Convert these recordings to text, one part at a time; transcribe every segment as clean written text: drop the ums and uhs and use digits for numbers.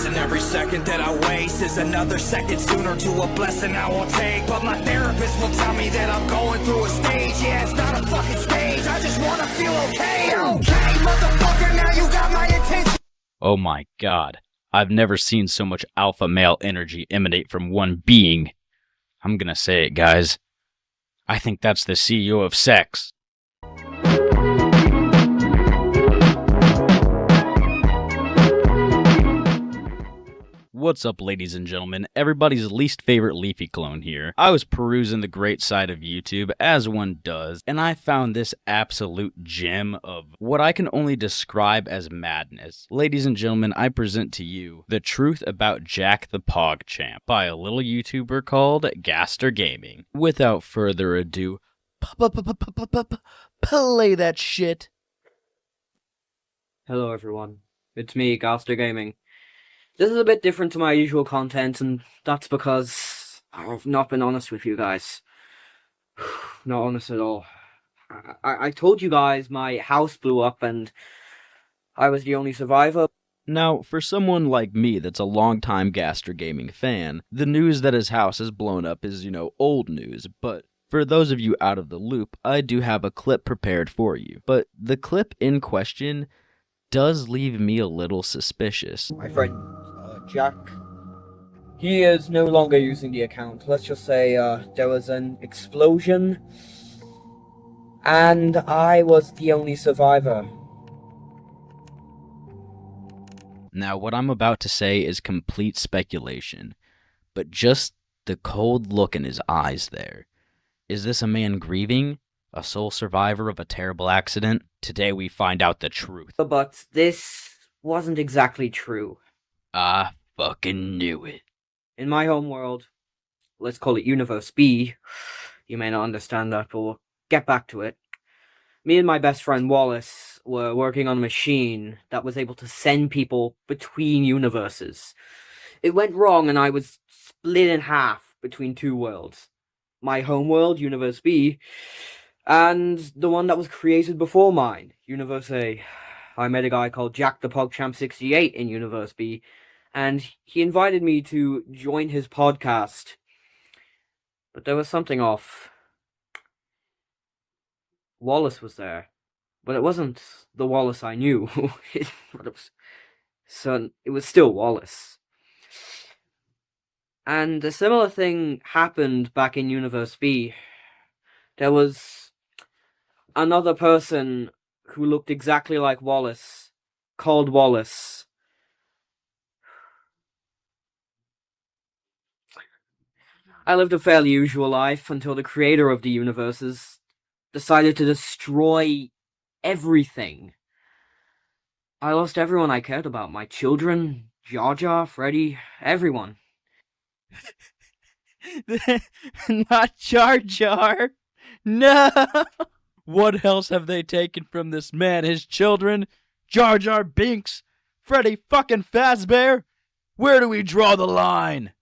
And every second that I waste is another second sooner to a blessing I won't take. But my therapist will tell me that I'm going through a stage. Yeah, it's not a fucking stage, I just wanna feel okay. Okay, motherfucker, now you got my attention. Oh my god. I've never seen so much alpha male energy emanate from one being. I'm gonna say it, guys. I think that's the CEO of sex. What's up, ladies and gentlemen? Everybody's least favorite Leafy clone here. I was perusing the great side of YouTube, as one does, and I found this absolute gem of what I can only describe as madness. Ladies and gentlemen, I present to you The Truth About Jak the PogChamp by a little YouTuber called Gaster Gaming. Without further ado, play that shit. Hello everyone, it's me, Gaster Gaming. This is a bit different to my usual content, and that's because I've not been honest with you guys. Not honest at all. I told you guys my house blew up and I was the only survivor. Now, for someone like me that's a longtime Gaster Gaming fan, the news that his house is blown up is, old news, but for those of you out of the loop, I do have a clip prepared for you. But the clip in question does leave me a little suspicious. My friend, Jak, he is no longer using the account. Let's just say there was an explosion and I was the only survivor. Now, what I'm about to say is complete speculation, but just the cold look in his eyes there. Is this a man grieving? A sole survivor of a terrible accident? Today we find out the truth. But this wasn't exactly true. I fucking knew it. In my home world, let's call it Universe B, you may not understand that, but we'll get back to it. Me and my best friend Wallace were working on a machine that was able to send people between universes. It went wrong and I was split in half between two worlds. My home world, Universe B, and the one that was created before mine, Universe A. I met a guy called Jak the PogChamp 68 in Universe B, and he invited me to join his podcast. But there was something off. Wallace was there, but it wasn't the Wallace I knew. It was still Wallace. And a similar thing happened back in Universe B. There was another person who looked exactly like Wallace, called Wallace. I lived a fairly usual life until the creator of the universes decided to destroy everything. I lost everyone I cared about. My children, Jar Jar, Freddy, everyone. Not Jar Jar. No! What else have they taken from this man? His children? Jar Jar Binks? Freddy fucking Fazbear? Where do we draw the line?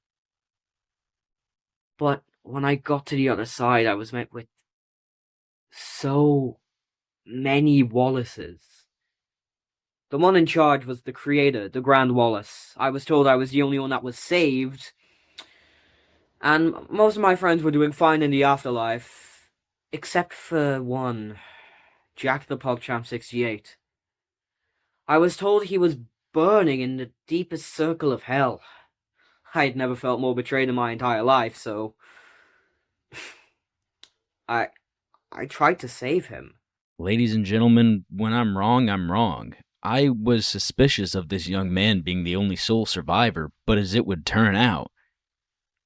But when I got to the other side, I was met with so many Wallaces. The one in charge was the creator, the Grand Wallace. I was told I was the only one that was saved, and most of my friends were doing fine in the afterlife, except for one, Jak the PogChamp 68. I was told he was burning in the deepest circle of hell. I'd never felt more betrayed in my entire life, so I tried to save him. Ladies and gentlemen, when I'm wrong, I'm wrong. I was suspicious of this young man being the only sole survivor, but as it would turn out,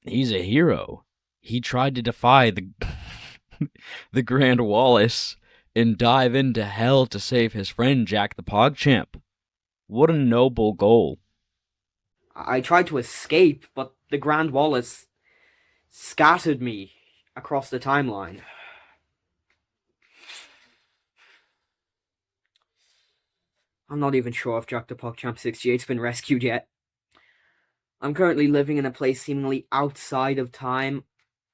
he's a hero. He tried to defy the Grand Wallace and dive into hell to save his friend Jak the PogChamp. What a noble goal. I tried to escape, but the Grand Wallace scattered me across the timeline. I'm not even sure if Jak the PogChamp 68's been rescued yet. I'm currently living in a place seemingly outside of time.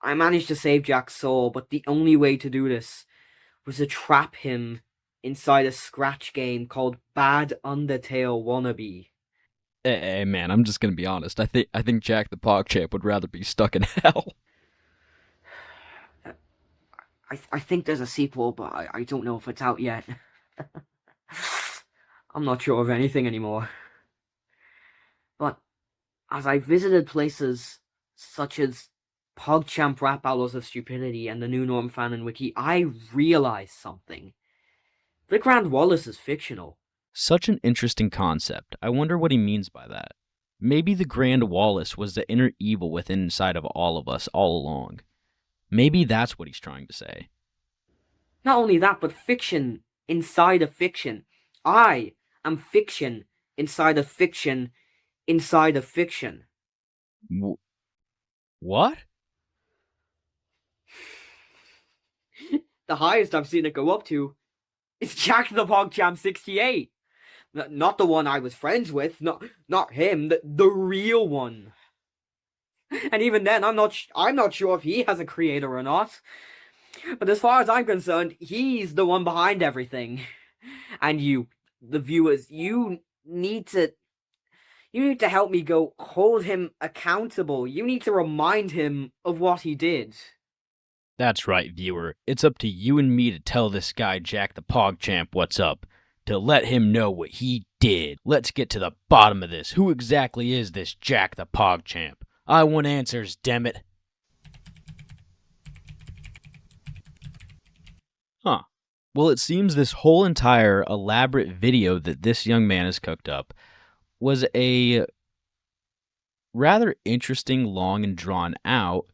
I managed to save Jak's soul, but the only way to do this was to trap him inside a scratch game called Bad Undertale Wannabe. Hey, man, I'm just gonna be honest. I think Jack the PogChamp would rather be stuck in hell. I think there's a sequel, but I don't know if it's out yet. I'm not sure of anything anymore. But as I visited places such as PogChamp Rap Battles of Stupidity and the New Norm Fan and Wiki, I realized something. The Grand Wallace is fictional. Such an interesting concept. I wonder what he means by that. Maybe the Grand Wallace was the inner evil within inside of all of us all along. Maybe that's what he's trying to say. Not only that, but fiction inside a fiction. I am fiction inside a fiction inside a fiction. What? The highest I've seen it go up to is Jack the PogChamp 68. Not the one I was friends with, not him, the real one. And even then, I'm not sure if he has a creator or not. But as far as I'm concerned, he's the one behind everything. And you, the viewers, you need to help me go hold him accountable. You need to remind him of what he did. That's right, viewer. It's up to you and me to tell this guy Jack the PogChamp what's up. To let him know what he did. Let's get to the bottom of this. Who exactly is this Jack the PogChamp? I want answers, dammit. Huh. Well, it seems this whole entire elaborate video that this young man has cooked up was a rather interesting, long, and drawn out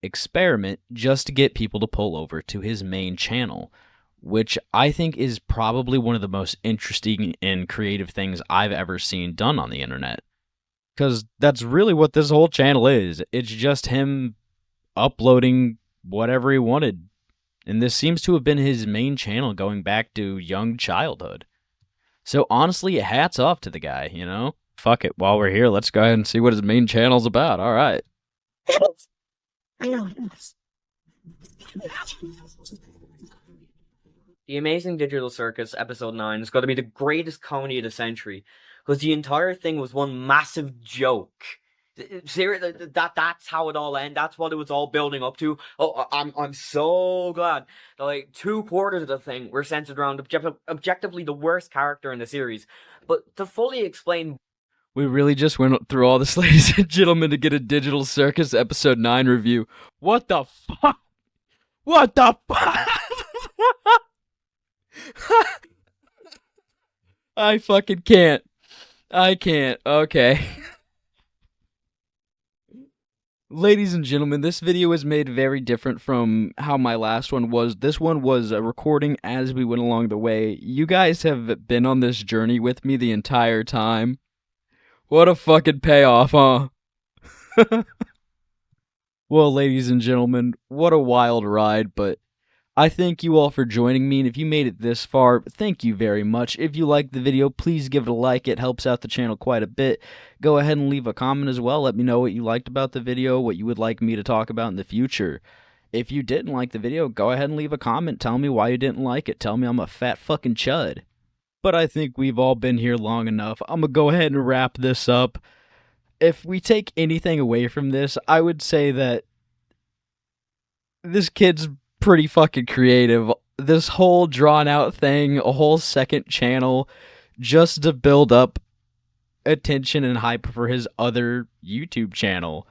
experiment just to get people to pull over to his main channel, which I think is probably one of the most interesting and creative things I've ever seen done on the internet. Because that's really what this whole channel is. It's just him uploading whatever he wanted. And this seems to have been his main channel going back to young childhood. So honestly, hats off to the guy, you know? Fuck it, while we're here, let's go ahead and see what his main channel's about. All right. I know. The Amazing Digital Circus, Episode 9, is going to be the greatest comedy of the century, because the entire thing was one massive joke. Seriously, that's how it all ended. That's what it was all building up to. Oh, I'm so glad that like 2/4 of the thing were centered around objectively the worst character in the series. But to fully explain, We really just went through all this, ladies and gentlemen, to get a Digital Circus Episode 9 review. What the fuck? What the fuck? I fucking can't. I can't. Okay. Ladies and gentlemen, this video is made very different from how my last one was. This one was a recording as we went along the way. You guys have been on this journey with me the entire time. What a fucking payoff, huh? Well, ladies and gentlemen, what a wild ride, but I thank you all for joining me, and if you made it this far, thank you very much. If you liked the video, please give it a like. It helps out the channel quite a bit. Go ahead and leave a comment as well. Let me know what you liked about the video, what you would like me to talk about in the future. If you didn't like the video, go ahead and leave a comment. Tell me why you didn't like it. Tell me I'm a fat fucking chud. But I think we've all been here long enough. I'm gonna go ahead and wrap this up. If we take anything away from this, I would say that this kid's pretty fucking creative. This whole drawn out thing, a whole second channel, just to build up attention and hype for his other YouTube channel.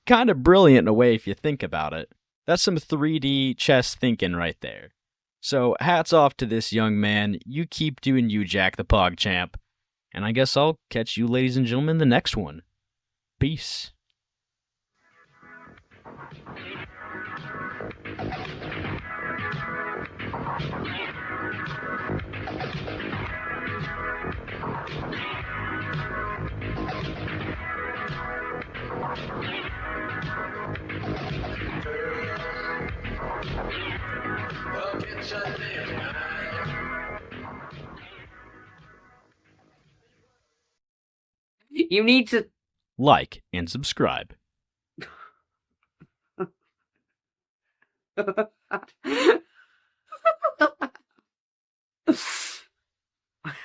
Kind of brilliant in a way if you think about it. That's some 3D chess thinking right there. So hats off to this young man. You keep doing you, Jack the PogChamp. And I guess I'll catch you, ladies and gentlemen, in the next one. Peace. you need to. Like and subscribe. I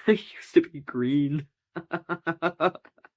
used to be green.